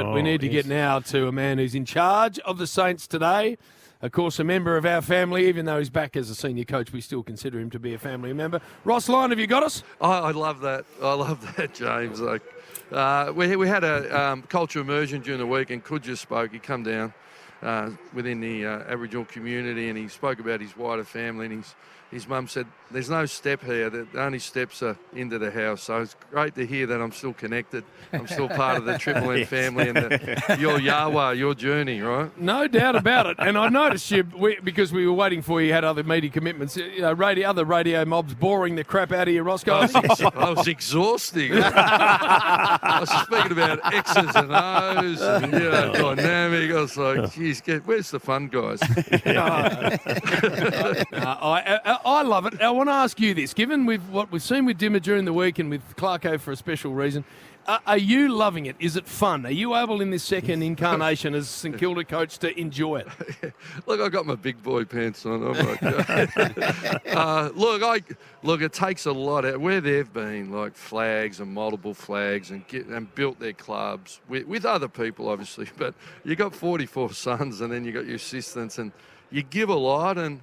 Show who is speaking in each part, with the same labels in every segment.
Speaker 1: but we need to get now to a man who's in charge of the Saints today. Of course, a member of our family, even though he's back as a senior coach, we still consider him to be a family member. Ross Lyon, have you got us?
Speaker 2: I love that. I love that, James. We had a cultural immersion during the week, and Kud just spoke. He come down within the Aboriginal community, and he spoke about his wider family, and his mum said, there's no step here, the only steps are into the house. So it's great to hear that I'm still connected. I'm still part of the Triple M family and your Yahweh, your journey, right?
Speaker 1: No doubt about it. And I noticed you, because we were waiting for you, had other media commitments, other radio mobs boring the crap out of you, Roscoe.
Speaker 2: I was exhausting. I was speaking about X's and O's and dynamic. I was like, geez, where's the fun, guys?
Speaker 1: I love it. I want to ask you this. Given what we've seen with Dimmer during the week and with Clarko for a special reason, are you loving it? Is it fun? Are you able in this second incarnation as St Kilda coach to enjoy it?
Speaker 2: Look, I got my big boy pants on. I'm like, look, it takes a lot out. Where they've been, like flags and multiple flags and built their clubs with other people, obviously. But you got 44 sons and then you got your assistants and you give a lot and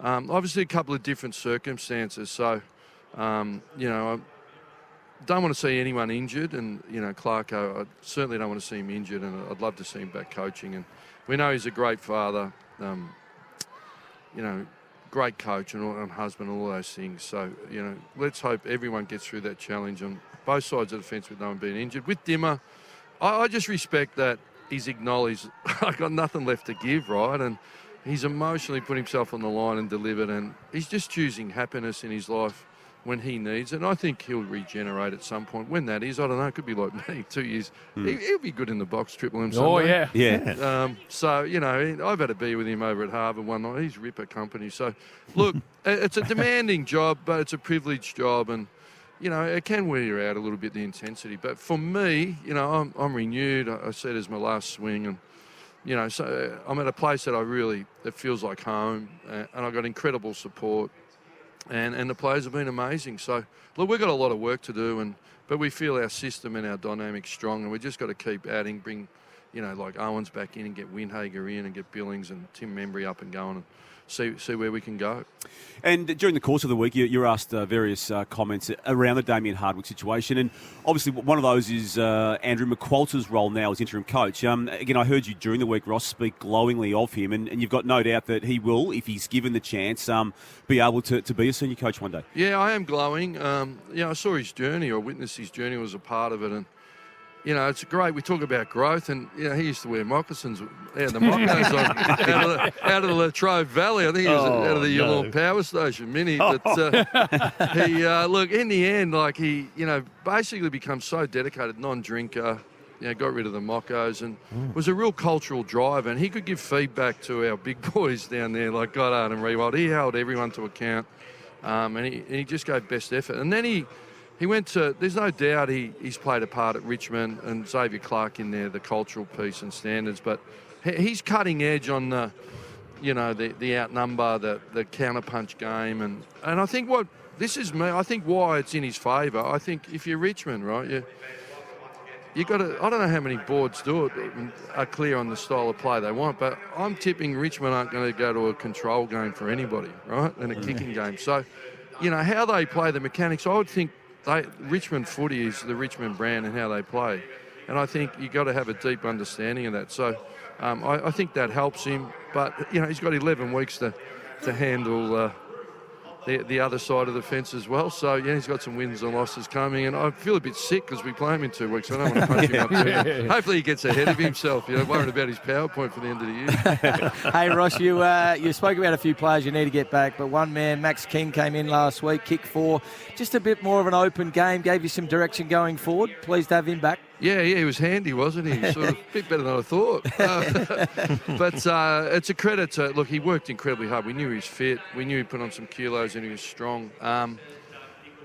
Speaker 2: obviously a couple of different circumstances. So, I don't want to see anyone injured, and Clarko, I certainly don't want to see him injured, and I'd love to see him back coaching. And we know he's a great father, great coach and husband, all those things. So let's hope everyone gets through that challenge on both sides of the fence with no one being injured. With Dimmer, I just respect that he's acknowledged I got nothing left to give, right? And he's emotionally put himself on the line and delivered, and he's just choosing happiness in his life when he needs it. And I think he'll regenerate at some point. When that is, I don't know. It could be like me, 2 years. He'll be good in the box, Triple M.
Speaker 1: Oh,
Speaker 2: Sunday.
Speaker 1: yeah.
Speaker 2: So, I've had a beer with him over at Harvard one night. He's ripper company. So, look, it's a demanding job, but it's a privileged job. And, it can wear you out a little bit, the intensity. But for me, I'm renewed. I see it as my last swing. And, so I'm at a place that it feels like home. And I've got incredible support. And the players have been amazing. So, look, we've got a lot of work to do, but we feel our system and our dynamic's strong, and we just got to keep adding, bring, like Owens back in and get Windhager in and get Billings and Tim Membry up and going and see where we can go.
Speaker 3: And during the course of the week, you're asked various comments around the Damien Hardwick situation, and obviously one of those is Andrew McQualter's role now as interim coach. Again, I heard you during the week, Ross, speak glowingly of him, and you've got no doubt that he will, if he's given the chance, be able to be a senior coach one day.
Speaker 2: Yeah, I am glowing. I saw his journey, or witnessed his journey, was a part of it, and it's great. We talk about growth, and he used to wear moccasins. The moccasins out of the Latrobe Valley. I think he was out of the Yallourn Power Station Mini. But he, look, in the end, he, basically become so dedicated, non-drinker. Got rid of the moccos and was a real cultural driver. And he could give feedback to our big boys down there, like Goddard and Rewald. He held everyone to account, and he just gave best effort. And then he went to, there's no doubt he's played a part at Richmond and Xavier Clark in there, the cultural piece and standards, but he's cutting edge on the outnumber, the counterpunch game. And I think I think why it's in his favour. I think if you're Richmond, right, you got to, I don't know how many boards do it, are clear on the style of play they want, but I'm tipping Richmond aren't going to go to a control game for anybody, right, and a kicking game. So, how they play the mechanics, I would think Richmond footy is the Richmond brand and how they play. And I think you've got to have a deep understanding of that. So I think that helps him. But, he's got 11 weeks to handle the other side of the fence as well. So, he's got some wins and losses coming. And I feel a bit sick because we play him in 2 weeks. I don't want to punch him up too much. Hopefully he gets ahead of himself, worried about his PowerPoint for the end of the year.
Speaker 4: Hey, Ross, you spoke about a few players you need to get back, but one man, Max King, came in last week, kick 4. Just a bit more of an open game, gave you some direction going forward. Pleased to have him back.
Speaker 2: Yeah, he was handy, wasn't he? Sort of a bit better than I thought. But it's a credit to, look, he worked incredibly hard. We knew he was fit. We knew he put on some kilos and he was strong.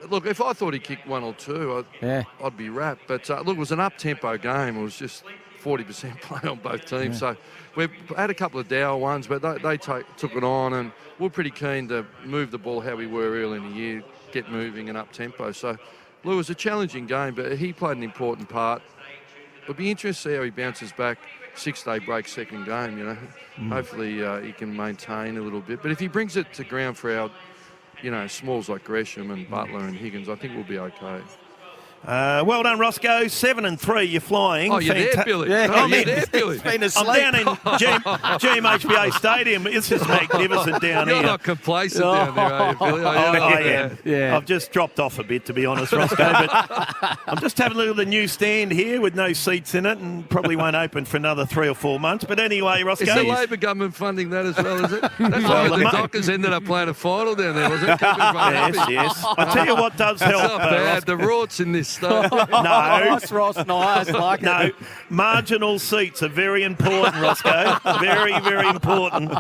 Speaker 2: Look, if I thought he kicked 1 or 2, I'd be wrapped. But look, it was an up-tempo game. It was just 40% play on both teams. So we had a couple of dour ones, but they took it on, and we're pretty keen to move the ball how we were early in the year, get moving and up-tempo. So, look, it was a challenging game, but he played an important part. it'll be interesting to see how he bounces back 6-day break second game, you know. Hopefully he can maintain a little bit. But if he brings it to ground for our, you know, smalls like Gresham and Butler and Higgins, I think we'll be okay.
Speaker 5: Well done, Roscoe. 7-3, you're flying.
Speaker 2: Oh, you're there, Billy.
Speaker 4: Yeah,
Speaker 2: Oh,
Speaker 5: I'm
Speaker 2: you're
Speaker 5: in.
Speaker 2: there, Billy.
Speaker 5: I'm down in GMHBA Stadium. This is magnificent down
Speaker 2: You're
Speaker 5: here.
Speaker 2: not complacent down there, are you, Billy?
Speaker 5: I am.
Speaker 4: Yeah.
Speaker 5: I've just dropped off a bit, to be honest, Roscoe. But I'm just having a look at the new stand here with no seats in it, and probably won't open for another 3 or 4 months. But anyway, Roscoe.
Speaker 2: Is the Labor government funding that as well, is it? That's
Speaker 5: Well,
Speaker 2: why
Speaker 5: the
Speaker 2: the Dockers ended up playing a final down there, was it? Keep everybody happy.
Speaker 5: Yes. I tell you what does
Speaker 2: It's
Speaker 5: help.
Speaker 2: not bad. The rorts in this stuff.
Speaker 4: Nice, Ross. Nice. Like
Speaker 5: No,
Speaker 4: it.
Speaker 5: marginal seats are very important, Roscoe. Very, very important.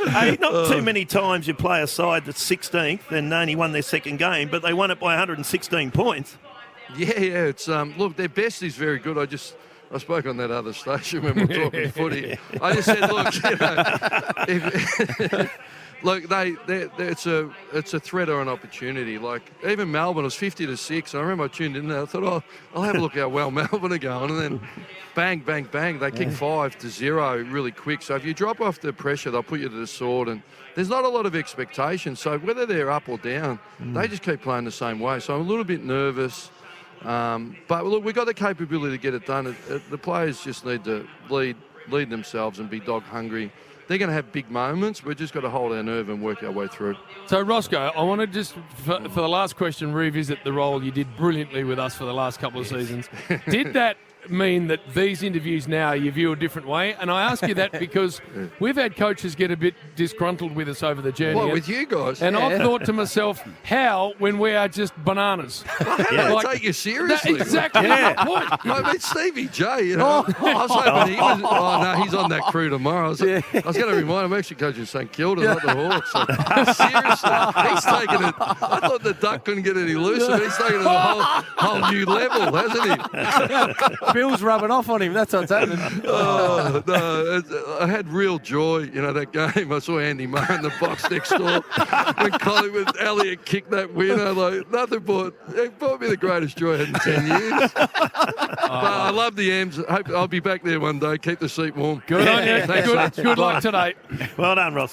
Speaker 5: Hey, not too many times you play a side that's 16th and only won their second game, but they won it by 116 points.
Speaker 2: Yeah. It's look, their best is very good. I spoke on that other station when we were talking footy. I just said, look, you know, look, it's a threat or an opportunity. Like even Melbourne was 50-6. I remember I tuned in there. I thought, oh, I'll have a look how well Melbourne are going, and then bang, bang, bang, they kick 5-0 really quick. So if you drop off the pressure, they'll put you to the sword, and there's not a lot of expectation. So whether they're up or down, they just keep playing the same way. So I'm a little bit nervous. But look, we've got the capability to get it done. The players just need to lead themselves and be dog hungry. They're going to have big moments. We've just got to hold our nerve and work our way through.
Speaker 1: So, Roscoe, I want to just, for the last question, revisit the role you did brilliantly with us for the last couple of seasons. Did that mean that these interviews now you view a different way? And I ask you that because we've had coaches get a bit disgruntled with us over the journey.
Speaker 2: What, with you guys?
Speaker 1: And I've thought to myself, how when we are just bananas?
Speaker 2: How do they take you seriously?
Speaker 1: Exactly.
Speaker 5: Yeah.
Speaker 1: What?
Speaker 2: I mean, Stevie J, you know. I was hoping he was. Oh, no, he's on that crew tomorrow. I was going to remind him, I'm actually coaching St Kilda, not the Hawks. So, seriously, he's taken it. I thought the duck couldn't get any looser. He's taken it to a whole new level, hasn't he?
Speaker 4: Bill's rubbing off on him. That's what's happening.
Speaker 2: Oh, no, I had real joy, you know, that game. I saw Andy Moore in the box next door when Collingwood Elliott kicked that winner. Like, it brought me the greatest joy I had in 10 years. But I love the M's. Hope I'll be back there one day. Keep the seat warm.
Speaker 1: Good on you.
Speaker 2: Thanks,
Speaker 1: Good luck today.
Speaker 5: Well done, Roscoe.